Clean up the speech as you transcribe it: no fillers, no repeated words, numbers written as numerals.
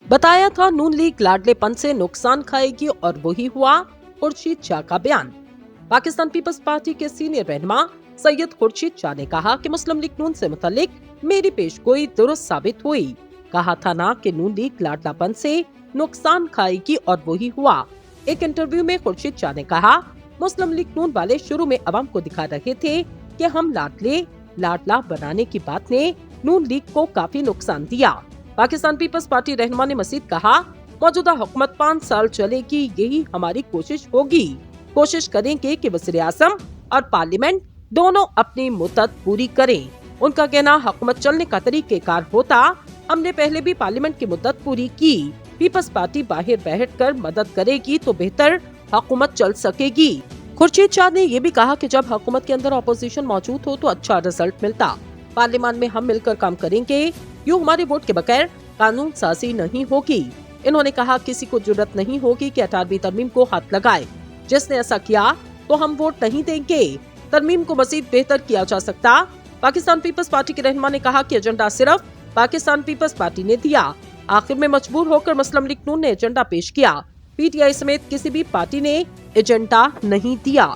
बताया था नून लीग लाडलेपन से नुकसान खाएगी और वही हुआ खुर्शीद शाह का बयान। पाकिस्तान पीपल्स पार्टी के सीनियर रहनुमा सैयद खुर्शीद शाह ने कहा कि मुस्लिम लीग नून से मुतालिक मेरी पेशगोई दुरुस्त साबित हुई। कहा था ना कि नून लीग लाडलापन से नुकसान खाएगी और वही हुआ। एक इंटरव्यू में खुर्शीद शाह ने कहा, मुस्लिम लीग नून वाले शुरू में अवाम को दिखा रहे थे कि हम लाडला बनाने की बात ने नून लीग को काफी नुकसान दिया। पाकिस्तान पीपल्स पार्टी रहनुमा ने मजीद कहा, मौजूदा हुकूमत 5 साल चलेगी, यही हमारी कोशिश होगी। कोशिश करेंगे कि वज़ीर आज़म और पार्लियामेंट दोनों अपनी मुद्दत पूरी करें। उनका कहना हुकूमत चलने का तरीकेकार होता, हमने पहले भी पार्लियामेंट की मुद्दत पूरी की। पीपल्स पार्टी बाहर बैठकर मदद करेगी तो बेहतर हुकूमत चल सकेगी। खुर्शीद शाह ने ये भी कहा कि जब हुकूमत के अंदर अपोजिशन मौजूद हो तो अच्छा रिजल्ट मिलता। पार्लियामेंट में हम मिलकर काम करेंगे, यूँ हमारे वोट के बगैर कानून साजी नहीं होगी। इन्होंने कहा, किसी को जरूरत नहीं होगी कि 18वीं तरमीम को हाथ लगाए। जिसने ऐसा किया तो हम वोट नहीं देंगे। तरमीम को मजीद बेहतर किया जा सकता। पाकिस्तान पीपल्स पार्टी के रहनुमा ने कहा कि एजेंडा सिर्फ पाकिस्तान पीपल्स पार्टी ने दिया। आखिर में मजबूर होकर मुस्लिम लीग नून ने एजेंडा पेश किया। पीटीआई समेत किसी भी पार्टी ने एजेंडा नहीं दिया।